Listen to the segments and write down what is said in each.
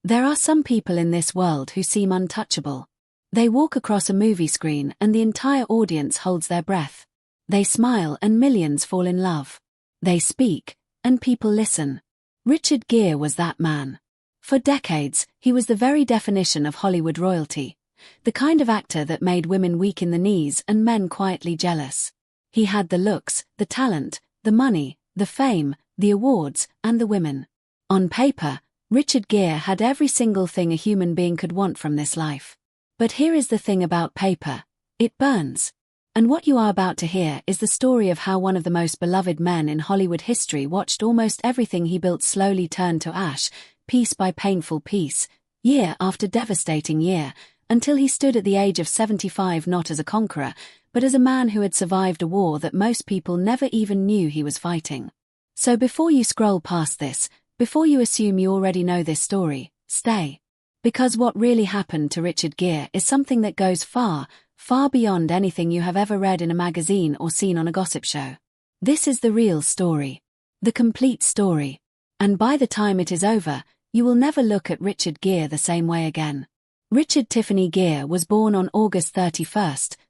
There are some people in this world who seem untouchable. They walk across a movie screen and the entire audience holds their breath. They smile and millions fall in love. They speak, and people listen. Richard Gere was that man. For decades, he was the very definition of Hollywood royalty. The kind of actor that made women weak in the knees and men quietly jealous. He had the looks, the talent, the money, the fame, the awards, and the women. On paper, Richard Gere had every single thing a human being could want from this life. But here is the thing about paper. It burns. And what you are about to hear is the story of how one of the most beloved men in Hollywood history watched almost everything he built slowly turn to ash, piece by painful piece, year after devastating year, until he stood at the age of 75 not as a conqueror, but as a man who had survived a war that most people never even knew he was fighting. So before you scroll past this, before you assume you already know this story, stay. Because what really happened to Richard Gere is something that goes far, far beyond anything you have ever read in a magazine or seen on a gossip show. This is the real story. The complete story. And by the time it is over, you will never look at Richard Gere the same way again. Richard Tiffany Gere was born on August 31,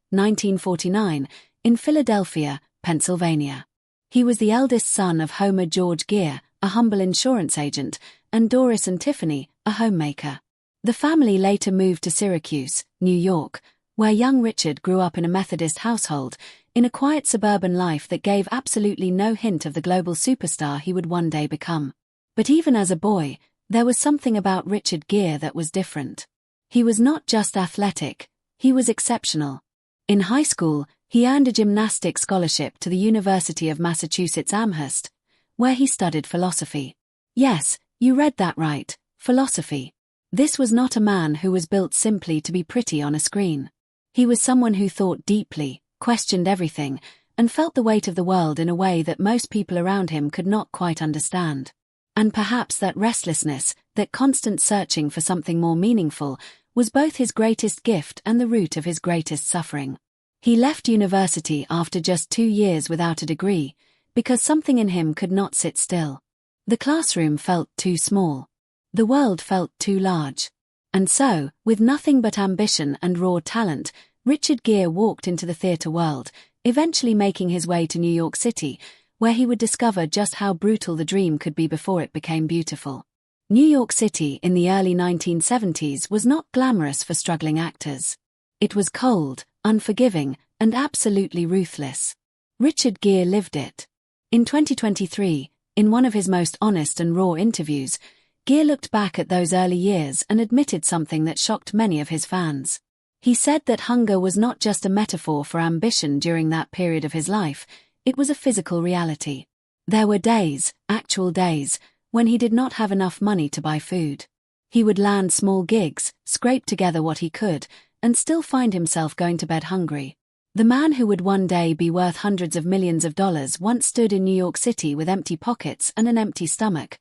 1949, in Philadelphia, Pennsylvania. He was the eldest son of Homer George Gere, a humble insurance agent, and Doris and Tiffany, a homemaker. The family later moved to Syracuse, New York, where young Richard grew up in a Methodist household, in a quiet suburban life that gave absolutely no hint of the global superstar he would one day become. But even as a boy, there was something about Richard Gere that was different. He was not just athletic, he was exceptional. In high school, he earned a gymnastics scholarship to the University of Massachusetts Amherst, where he studied philosophy. Yes, you read that right, philosophy. This was not a man who was built simply to be pretty on a screen. He was someone who thought deeply, questioned everything, and felt the weight of the world in a way that most people around him could not quite understand. And perhaps that restlessness, that constant searching for something more meaningful, was both his greatest gift and the root of his greatest suffering. He left university after just 2 years without a degree, because something in him could not sit still. The classroom felt too small. The world felt too large. And so, with nothing but ambition and raw talent, Richard Gere walked into the theatre world, eventually making his way to New York City, where he would discover just how brutal the dream could be before it became beautiful. New York City in the early 1970s was not glamorous for struggling actors. It was cold, unforgiving, and absolutely ruthless. Richard Gere lived it. In 2023, in one of his most honest and raw interviews, Gere looked back at those early years and admitted something that shocked many of his fans. He said that hunger was not just a metaphor for ambition during that period of his life, it was a physical reality. There were days, actual days, when he did not have enough money to buy food. He would land small gigs, scrape together what he could, and still find himself going to bed hungry. The man who would one day be worth hundreds of millions of dollars once stood in New York City with empty pockets and an empty stomach,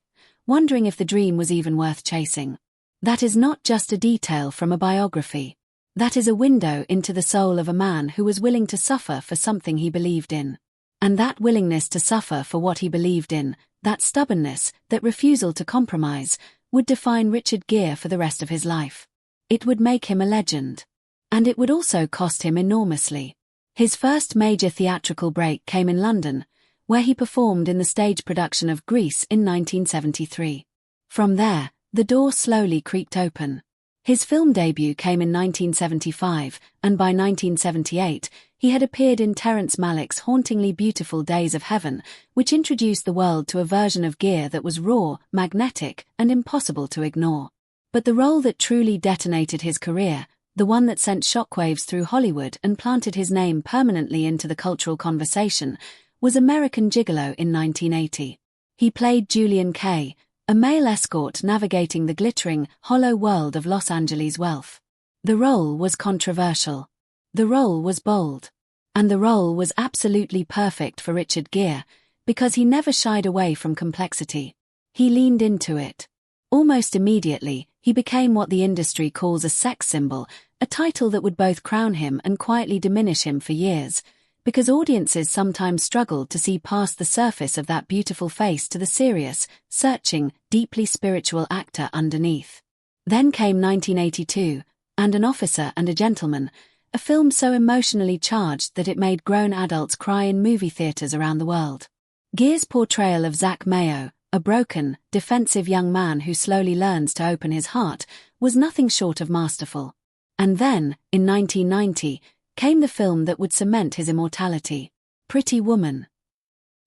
wondering if the dream was even worth chasing. That is not just a detail from a biography. That is a window into the soul of a man who was willing to suffer for something he believed in. And that willingness to suffer for what he believed in, that stubbornness, that refusal to compromise, would define Richard Gere for the rest of his life. It would make him a legend. And it would also cost him enormously. His first major theatrical break came in London, where he performed in the stage production of Grease in 1973. From there, the door slowly creaked open. His film debut came in 1975, and by 1978, he had appeared in Terrence Malick's hauntingly beautiful Days of Heaven, which introduced the world to a version of Gere that was raw, magnetic, and impossible to ignore. But the role that truly detonated his career, the one that sent shockwaves through Hollywood and planted his name permanently into the cultural conversation, was American Gigolo in 1980. He played Julian Kay, a male escort navigating the glittering, hollow world of Los Angeles wealth. The role was controversial. The role was bold. And the role was absolutely perfect for Richard Gere, because he never shied away from complexity. He leaned into it. Almost immediately, he became what the industry calls a sex symbol, a title that would both crown him and quietly diminish him for years, because audiences sometimes struggled to see past the surface of that beautiful face to the serious, searching, deeply spiritual actor underneath. Then came 1982, and An Officer and a Gentleman, a film so emotionally charged that it made grown adults cry in movie theaters around the world. Gere's portrayal of Zach Mayo, a broken, defensive young man who slowly learns to open his heart, was nothing short of masterful. And then, in 1990, came the film that would cement his immortality, Pretty Woman.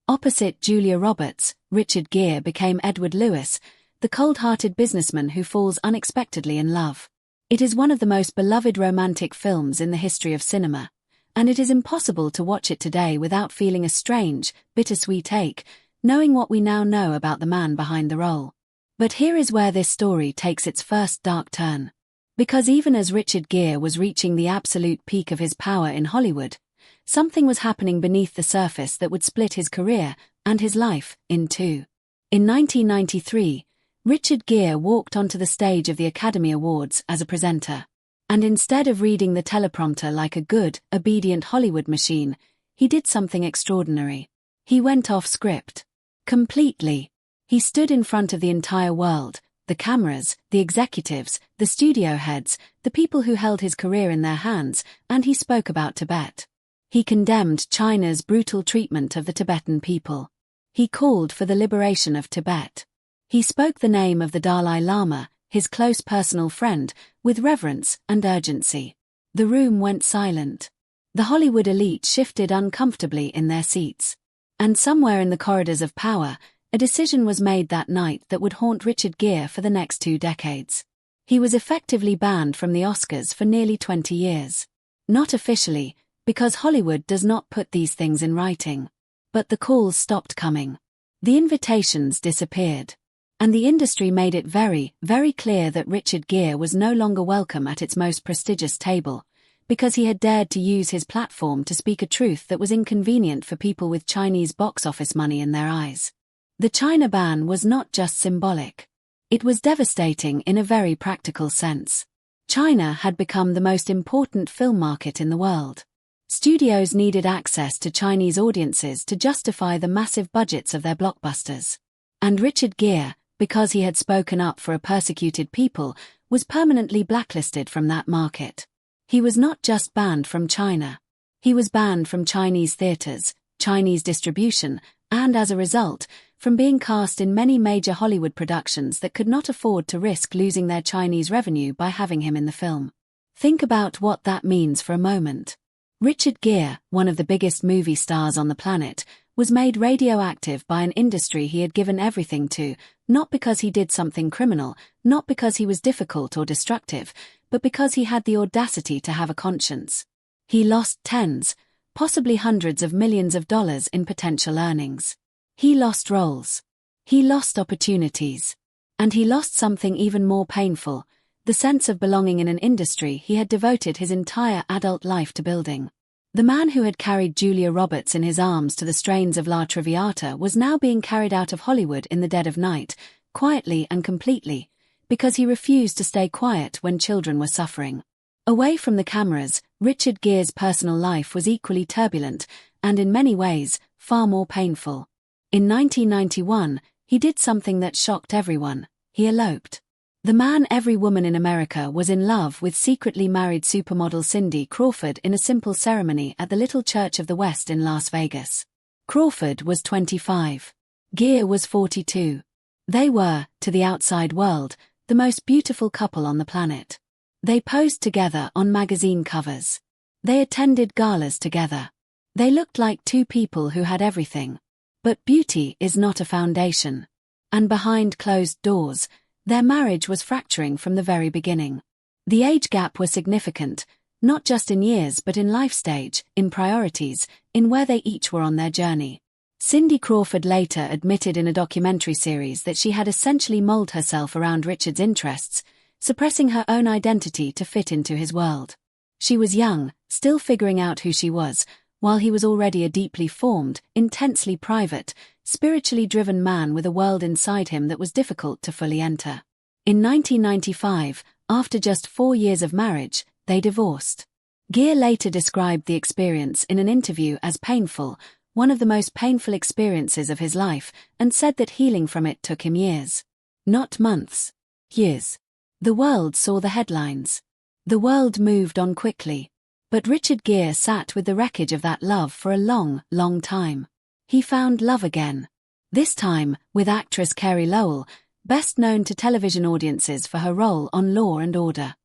Opposite Julia Roberts, Richard Gere became Edward Lewis, the cold-hearted businessman who falls unexpectedly in love. It is one of the most beloved romantic films in the history of cinema, and it is impossible to watch it today without feeling a strange, bittersweet ache, knowing what we now know about the man behind the role. But here is where this story takes its first dark turn. Because even as Richard Gere was reaching the absolute peak of his power in Hollywood, something was happening beneath the surface that would split his career and his life in two. In 1993, Richard Gere walked onto the stage of the Academy Awards as a presenter. And instead of reading the teleprompter like a good, obedient Hollywood machine, he did something extraordinary. He went off script. Completely. He stood in front of the entire world, the cameras, the executives, the studio heads, the people who held his career in their hands, and he spoke about Tibet. He condemned China's brutal treatment of the Tibetan people. He called for the liberation of Tibet. He spoke the name of the Dalai Lama, his close personal friend, with reverence and urgency. The room went silent. The Hollywood elite shifted uncomfortably in their seats. And somewhere in the corridors of power, a decision was made that night that would haunt Richard Gere for the next 2 decades. He was effectively banned from the Oscars for nearly 20 years. Not officially, because Hollywood does not put these things in writing. But the calls stopped coming. The invitations disappeared. And the industry made it very, very clear that Richard Gere was no longer welcome at its most prestigious table, because he had dared to use his platform to speak a truth that was inconvenient for people with Chinese box office money in their eyes. The China ban was not just symbolic. It was devastating in a very practical sense. China had become the most important film market in the world. Studios needed access to Chinese audiences to justify the massive budgets of their blockbusters. And Richard Gere, because he had spoken up for a persecuted people, was permanently blacklisted from that market. He was not just banned from China. He was banned from Chinese theaters, Chinese distribution, and as a result, from being cast in many major Hollywood productions that could not afford to risk losing their Chinese revenue by having him in the film. Think about what that means for a moment. Richard Gere, one of the biggest movie stars on the planet, was made radioactive by an industry he had given everything to, not because he did something criminal, not because he was difficult or destructive, but because he had the audacity to have a conscience. He lost tens, possibly hundreds of millions of dollars in potential earnings. He lost roles. He lost opportunities. And he lost something even more painful, the sense of belonging in an industry he had devoted his entire adult life to building. The man who had carried Julia Roberts in his arms to the strains of La Traviata was now being carried out of Hollywood in the dead of night, quietly and completely, because he refused to stay quiet when children were suffering. Away from the cameras, Richard Gere's personal life was equally turbulent, and in many ways, far more painful. In 1991, he did something that shocked everyone. He eloped. The man every woman in America was in love with secretly married supermodel Cindy Crawford in a simple ceremony at the Little Church of the West in Las Vegas. Crawford was 25. Gere was 42. They were, to the outside world, the most beautiful couple on the planet. They posed together on magazine covers. They attended galas together. They looked like two people who had everything. But beauty is not a foundation. And behind closed doors, their marriage was fracturing from the very beginning. The age gap was significant, not just in years but in life stage, in priorities, in where they each were on their journey. Cindy Crawford later admitted in a documentary series that she had essentially molded herself around Richard's interests, suppressing her own identity to fit into his world. She was young, still figuring out who she was, while he was already a deeply formed, intensely private, spiritually driven man with a world inside him that was difficult to fully enter. In 1995, after just 4 years of marriage, they divorced. Gere later described the experience in an interview as painful, one of the most painful experiences of his life, and said that healing from it took him years. Not months. Years. The world saw the headlines. The world moved on quickly. But Richard Gere sat with the wreckage of that love for a long, long time. He found love again. This time, with actress Carey Lowell, best known to television audiences for her role on Law and Order.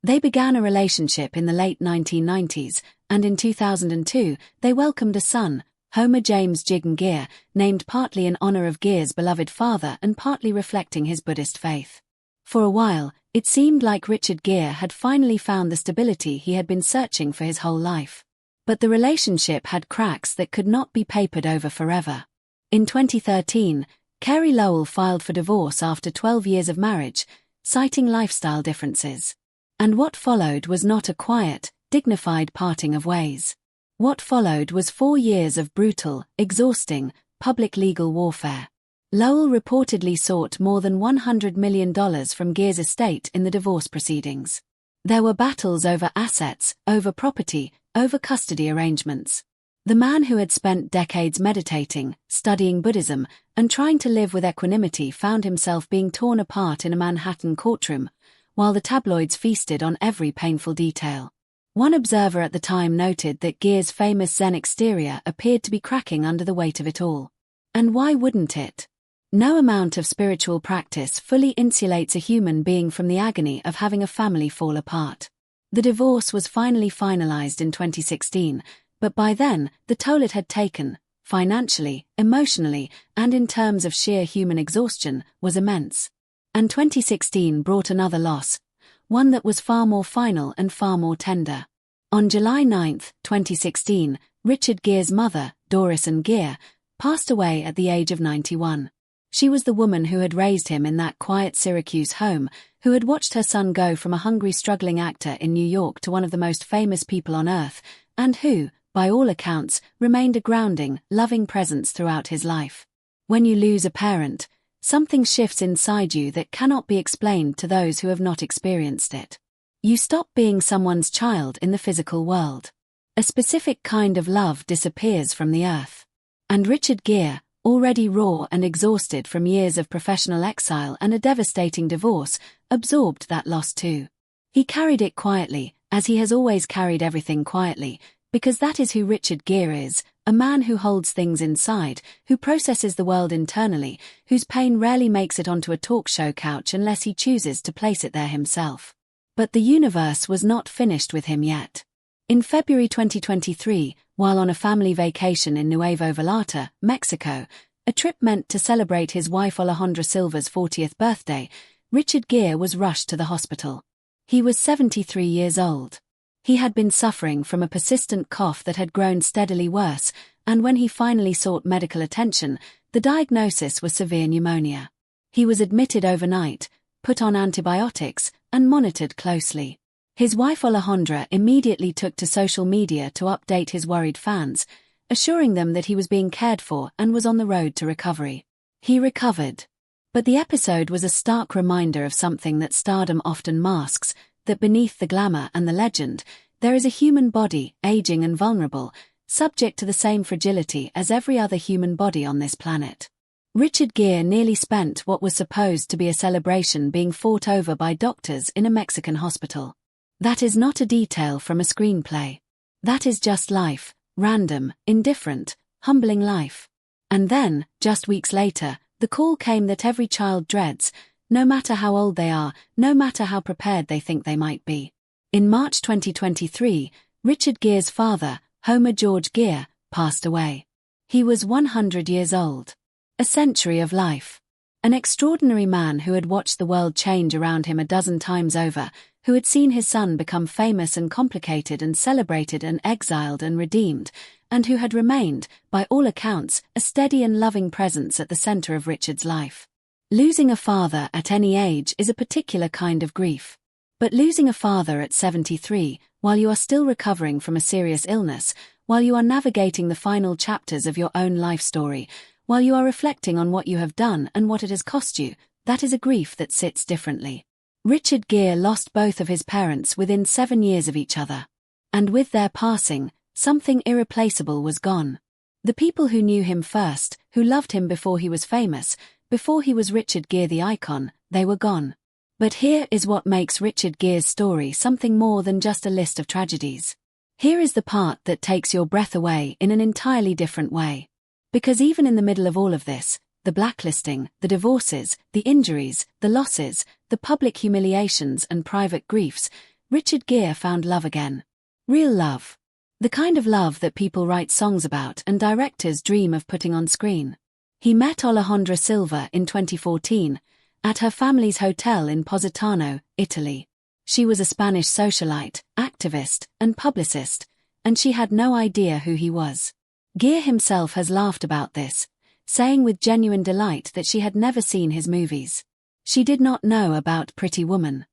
They began a relationship in the late 1990s, and in 2002, they welcomed a son, Homer James Gigolo, named partly in honor of Gere's beloved father and partly reflecting his Buddhist faith. For a while, it seemed like Richard Gere had finally found the stability he had been searching for his whole life. But the relationship had cracks that could not be papered over forever. In 2013, Carey Lowell filed for divorce after 12 years of marriage, citing lifestyle differences. And what followed was not a quiet, dignified parting of ways. What followed was 4 years of brutal, exhausting, public legal warfare. Lowell reportedly sought more than $100 million from Gere's estate in the divorce proceedings. There were battles over assets, over property, over custody arrangements. The man who had spent decades meditating, studying Buddhism, and trying to live with equanimity found himself being torn apart in a Manhattan courtroom, while the tabloids feasted on every painful detail. One observer at the time noted that Gere's famous Zen exterior appeared to be cracking under the weight of it all. And why wouldn't it? No amount of spiritual practice fully insulates a human being from the agony of having a family fall apart. The divorce was finally finalized in 2016, but by then, the toll it had taken, financially, emotionally, and in terms of sheer human exhaustion, was immense. And 2016 brought another loss, one that was far more final and far more tender. On July 9, 2016, Richard Gere's mother, Doris Ann Gere, passed away at the age of 91. She was the woman who had raised him in that quiet Syracuse home, who had watched her son go from a hungry, struggling actor in New York to one of the most famous people on earth, and who, by all accounts, remained a grounding, loving presence throughout his life. When you lose a parent, something shifts inside you that cannot be explained to those who have not experienced it. You stop being someone's child in the physical world. A specific kind of love disappears from the earth. And Richard Gere, already raw and exhausted from years of professional exile and a devastating divorce, absorbed that loss too. He carried it quietly, as he has always carried everything quietly, because that is who Richard Gere is, a man who holds things inside, who processes the world internally, whose pain rarely makes it onto a talk show couch unless he chooses to place it there himself. But the universe was not finished with him yet. In February 2023, while on a family vacation in Nuevo Vallarta, Mexico, a trip meant to celebrate his wife Alejandra Silva's 40th birthday, Richard Gere was rushed to the hospital. He was 73 years old. He had been suffering from a persistent cough that had grown steadily worse, and when he finally sought medical attention, the diagnosis was severe pneumonia. He was admitted overnight, put on antibiotics, and monitored closely. His wife Alejandra immediately took to social media to update his worried fans, assuring them that he was being cared for and was on the road to recovery. He recovered. But the episode was a stark reminder of something that stardom often masks, that beneath the glamour and the legend, there is a human body, aging and vulnerable, subject to the same fragility as every other human body on this planet. Richard Gere nearly spent what was supposed to be a celebration being fought over by doctors in a Mexican hospital. That is not a detail from a screenplay. That is just life, random, indifferent, humbling life. And then, just weeks later, the call came that every child dreads, no matter how old they are, no matter how prepared they think they might be. In March 2023, Richard Gere's father, Homer George Gere, passed away. He was 100 years old. A century of life. An extraordinary man who had watched the world change around him a dozen times over, who had seen his son become famous and complicated and celebrated and exiled and redeemed, and who had remained, by all accounts, a steady and loving presence at the center of Richard's life. Losing a father at any age is a particular kind of grief. But losing a father at 73, while you are still recovering from a serious illness, while you are navigating the final chapters of your own life story, while you are reflecting on what you have done and what it has cost you, that is a grief that sits differently. Richard Gere lost both of his parents within 7 years of each other. And with their passing, something irreplaceable was gone. The people who knew him first, who loved him before he was famous, before he was Richard Gere the icon, they were gone. But here is what makes Richard Gere's story something more than just a list of tragedies. Here is the part that takes your breath away in an entirely different way. Because even in the middle of all of this, the blacklisting, the divorces, the injuries, the losses, the public humiliations and private griefs, Richard Gere found love again. Real love. The kind of love that people write songs about and directors dream of putting on screen. He met Alejandra Silva in 2014, at her family's hotel in Positano, Italy. She was a Spanish socialite, activist, and publicist, and she had no idea who he was. Gere himself has laughed about this, saying with genuine delight that she had never seen his movies. She did not know about Pretty Woman.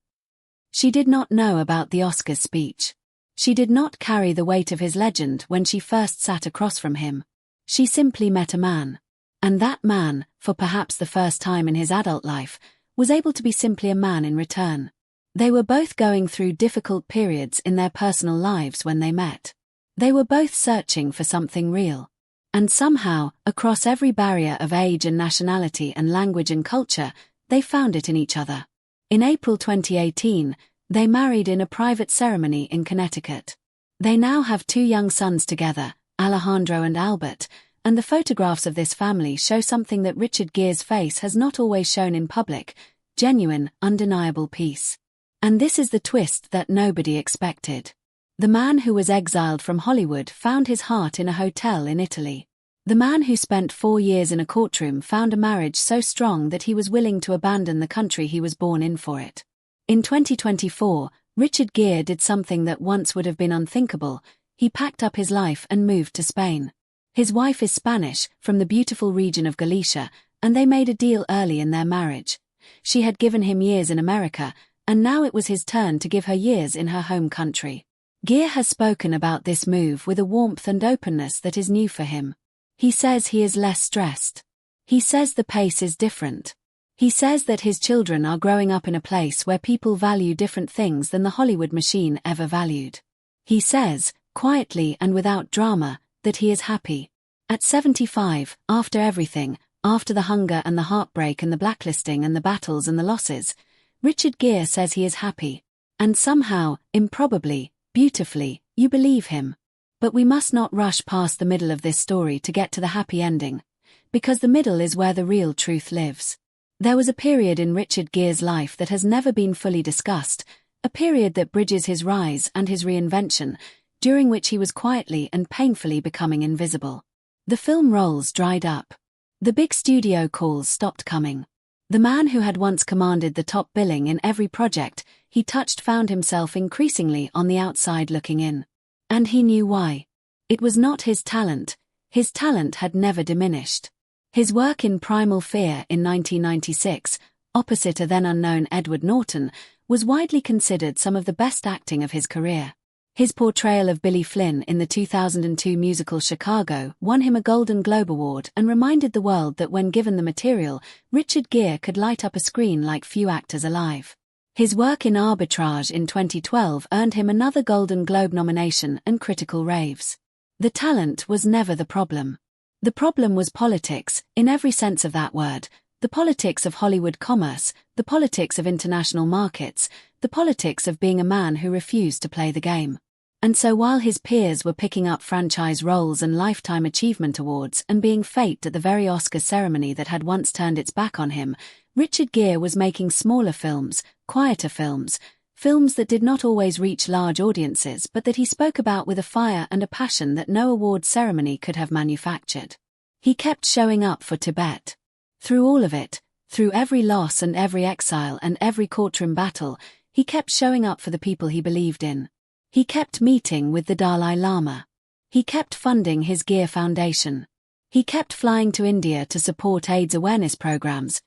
She did not know about the Oscars speech. She did not carry the weight of his legend when she first sat across from him. She simply met a man. And that man, for perhaps the first time in his adult life, was able to be simply a man in return. They were both going through difficult periods in their personal lives when they met. They were both searching for something real. And somehow, across every barrier of age and nationality and language and culture, they found it in each other. In April 2018, they married in a private ceremony in Connecticut. They now have 2 young sons together, Alejandro and Albert, and the photographs of this family show something that Richard Gere's face has not always shown in public: genuine, undeniable peace. And this is the twist that nobody expected. The man who was exiled from Hollywood found his heart in a hotel in Italy. The man who spent 4 years in a courtroom found a marriage so strong that he was willing to abandon the country he was born in for it. In 2024, Richard Gere did something that once would have been unthinkable. He packed up his life and moved to Spain. His wife is Spanish, from the beautiful region of Galicia, and they made a deal early in their marriage. She had given him years in America, and now it was his turn to give her years in her home country. Gere has spoken about this move with a warmth and openness that is new for him. He says he is less stressed. He says the pace is different. He says that his children are growing up in a place where people value different things than the Hollywood machine ever valued. He says, quietly and without drama, that he is happy. At 75, after everything, after the hunger and the heartbreak and the blacklisting and the battles and the losses, Richard Gere says he is happy. And somehow, improbably, beautifully, you believe him. But we must not rush past the middle of this story to get to the happy ending, because the middle is where the real truth lives. There was a period in Richard Gere's life that has never been fully discussed, a period that bridges his rise and his reinvention, during which he was quietly and painfully becoming invisible. The film roles dried up. The big studio calls stopped coming. The man who had once commanded the top billing in every project he touched found himself increasingly on the outside looking in. And he knew why. It was not his talent. His talent had never diminished. His work in Primal Fear in 1996, opposite a then unknown Edward Norton, was widely considered some of the best acting of his career. His portrayal of Billy Flynn in the 2002 musical Chicago won him a Golden Globe Award and reminded the world that when given the material, Richard Gere could light up a screen like few actors alive. His work in Arbitrage in 2012 earned him another Golden Globe nomination and critical raves. The talent was never the problem. The problem was politics, in every sense of that word, the politics of Hollywood commerce, the politics of international markets, the politics of being a man who refused to play the game. And so while his peers were picking up franchise roles and Lifetime Achievement Awards and being faked at the very Oscar ceremony that had once turned its back on him, Richard Gere was making smaller films, quieter films, films that did not always reach large audiences but that he spoke about with a fire and a passion that no award ceremony could have manufactured. He kept showing up for Tibet. Through all of it, through every loss and every exile and every courtroom battle, he kept showing up for the people he believed in. He kept meeting with the Dalai Lama. He kept funding his Gere Foundation. He kept flying to India to support AIDS awareness programs,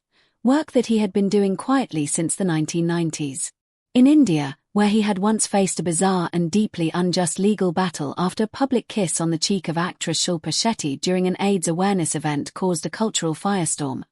work that he had been doing quietly since the 1990s. In India, where he had once faced a bizarre and deeply unjust legal battle after a public kiss on the cheek of actress Shilpa Shetty during an AIDS awareness event caused a cultural firestorm,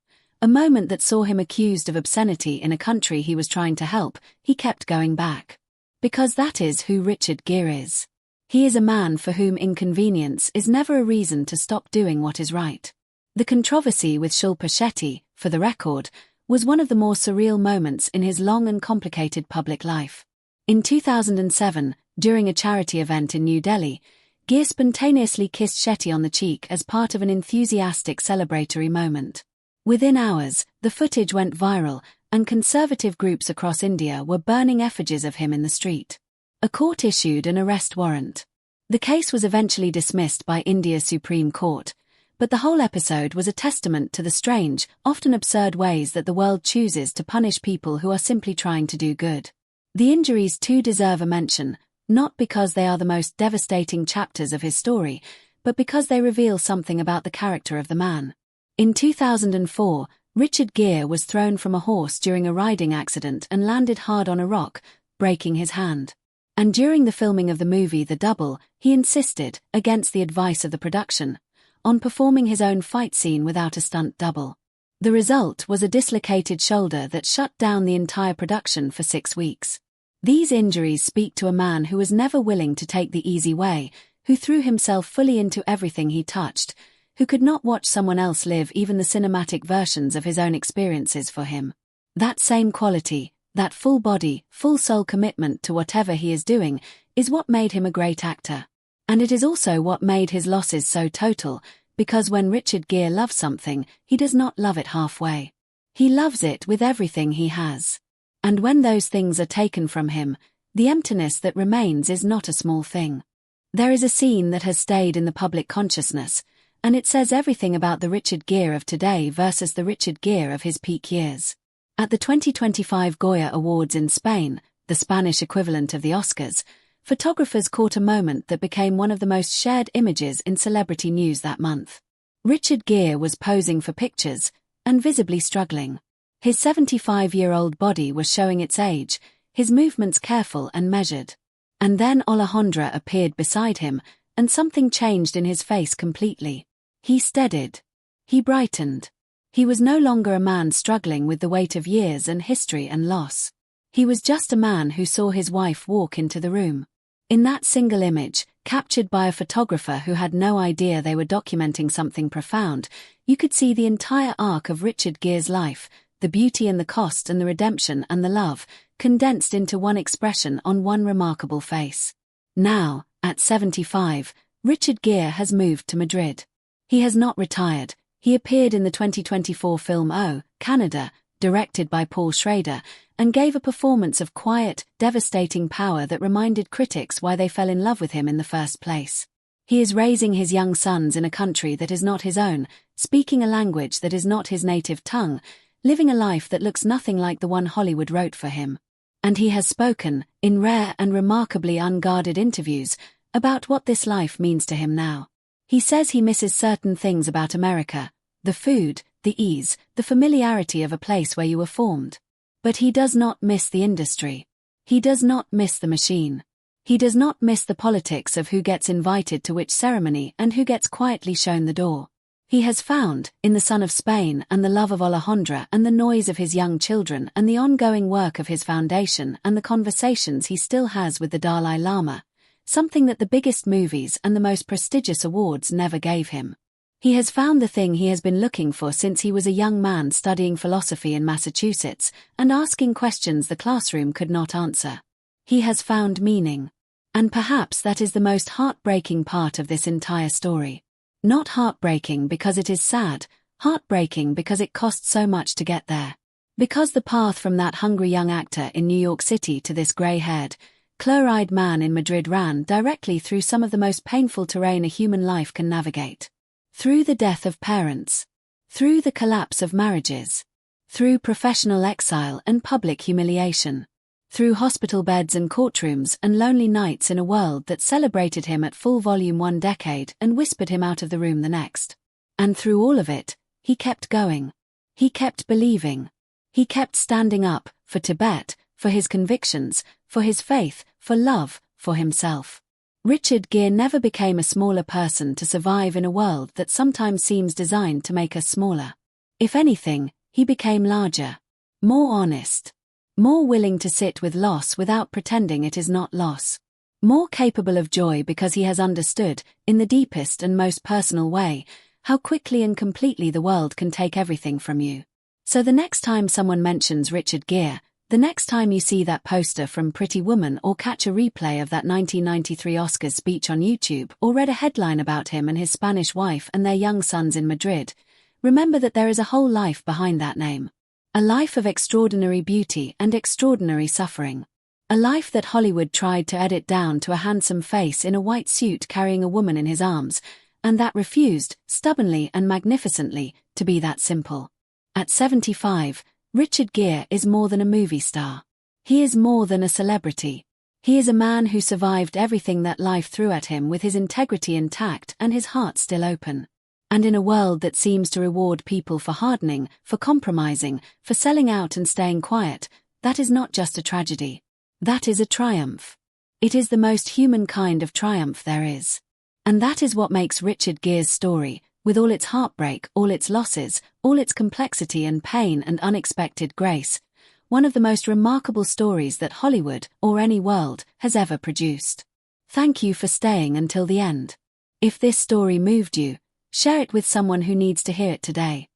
a moment that saw him accused of obscenity in a country he was trying to help, he kept going back. Because that is who Richard Gere is. He is a man for whom inconvenience is never a reason to stop doing what is right. The controversy with Shilpa Shetty, for the record, was one of the more surreal moments in his long and complicated public life. In 2007, during a charity event in New Delhi, Gere spontaneously kissed Shetty on the cheek as part of an enthusiastic celebratory moment. Within hours, the footage went viral, and conservative groups across India were burning effigies of him in the street. A court issued an arrest warrant. The case was eventually dismissed by India's Supreme Court, but the whole episode was a testament to the strange, often absurd ways that the world chooses to punish people who are simply trying to do good. The injuries too deserve a mention, not because they are the most devastating chapters of his story, but because they reveal something about the character of the man. In 2004, Richard Gere was thrown from a horse during a riding accident and landed hard on a rock, breaking his hand. And during the filming of the movie The Double, he insisted, against the advice of the production, on performing his own fight scene without a stunt double. The result was a dislocated shoulder that shut down the entire production for 6 weeks. These injuries speak to a man who was never willing to take the easy way, who threw himself fully into everything he touched, who could not watch someone else live even the cinematic versions of his own experiences for him. That same quality, that full body, full soul commitment to whatever he is doing, is what made him a great actor. And it is also what made his losses so total, because when Richard Gere loves something, he does not love it halfway. He loves it with everything he has. And when those things are taken from him, the emptiness that remains is not a small thing. There is a scene that has stayed in the public consciousness, and it says everything about the Richard Gere of today versus the Richard Gere of his peak years. At the 2025 Goya Awards in Spain, the Spanish equivalent of the Oscars, photographers caught a moment that became one of the most shared images in celebrity news that month. Richard Gere was posing for pictures, and visibly struggling. His 75-year-old body was showing its age, his movements careful and measured. And then Alejandra appeared beside him, and something changed in his face completely. He steadied. He brightened. He was no longer a man struggling with the weight of years and history and loss. He was just a man who saw his wife walk into the room. In that single image, captured by a photographer who had no idea they were documenting something profound, you could see the entire arc of Richard Gere's life, the beauty and the cost and the redemption and the love, condensed into one expression on one remarkable face. Now, at 75, Richard Gere has moved to Madrid. He has not retired. He appeared in the 2024 film Oh, Canada, directed by Paul Schrader, and gave a performance of quiet, devastating power that reminded critics why they fell in love with him in the first place. He is raising his young sons in a country that is not his own, speaking a language that is not his native tongue, living a life that looks nothing like the one Hollywood wrote for him. And he has spoken, in rare and remarkably unguarded interviews, about what this life means to him now. He says he misses certain things about America, the food, the ease, the familiarity of a place where you were formed. But he does not miss the industry. He does not miss the machine. He does not miss the politics of who gets invited to which ceremony and who gets quietly shown the door. He has found, in the son of Spain and the love of Alejandra and the noise of his young children and the ongoing work of his foundation and the conversations he still has with the Dalai Lama, something that the biggest movies and the most prestigious awards never gave him. He has found the thing he has been looking for since he was a young man studying philosophy in Massachusetts and asking questions the classroom could not answer. He has found meaning. And perhaps that is the most heartbreaking part of this entire story. Not heartbreaking because it is sad, heartbreaking because it cost so much to get there. Because the path from that hungry young actor in New York City to this grey-haired, clear-eyed man in Madrid ran directly through some of the most painful terrain a human life can navigate. Through the death of parents. Through the collapse of marriages. Through professional exile and public humiliation. Through hospital beds and courtrooms and lonely nights in a world that celebrated him at full volume one decade and whispered him out of the room the next. And through all of it, he kept going. He kept believing. He kept standing up, for Tibet, for his convictions, for his faith, for love, for himself. Richard Gere never became a smaller person to survive in a world that sometimes seems designed to make us smaller. If anything, he became larger. More honest. More willing to sit with loss without pretending it is not loss. More capable of joy because he has understood, in the deepest and most personal way, how quickly and completely the world can take everything from you. So the next time someone mentions Richard Gere, the next time you see that poster from Pretty Woman or catch a replay of that 1993 Oscars speech on YouTube or read a headline about him and his Spanish wife and their young sons in Madrid, remember that there is a whole life behind that name. A life of extraordinary beauty and extraordinary suffering. A life that Hollywood tried to edit down to a handsome face in a white suit carrying a woman in his arms, and that refused, stubbornly and magnificently, to be that simple. At 75, Richard Gere is more than a movie star. He is more than a celebrity. He is a man who survived everything that life threw at him with his integrity intact and his heart still open. And in a world that seems to reward people for hardening, for compromising, for selling out and staying quiet, that is not just a tragedy. That is a triumph. It is the most human kind of triumph there is. And that is what makes Richard Gere's story, with all its heartbreak, all its losses, all its complexity and pain and unexpected grace, one of the most remarkable stories that Hollywood, or any world, has ever produced. Thank you for staying until the end. If this story moved you, share it with someone who needs to hear it today.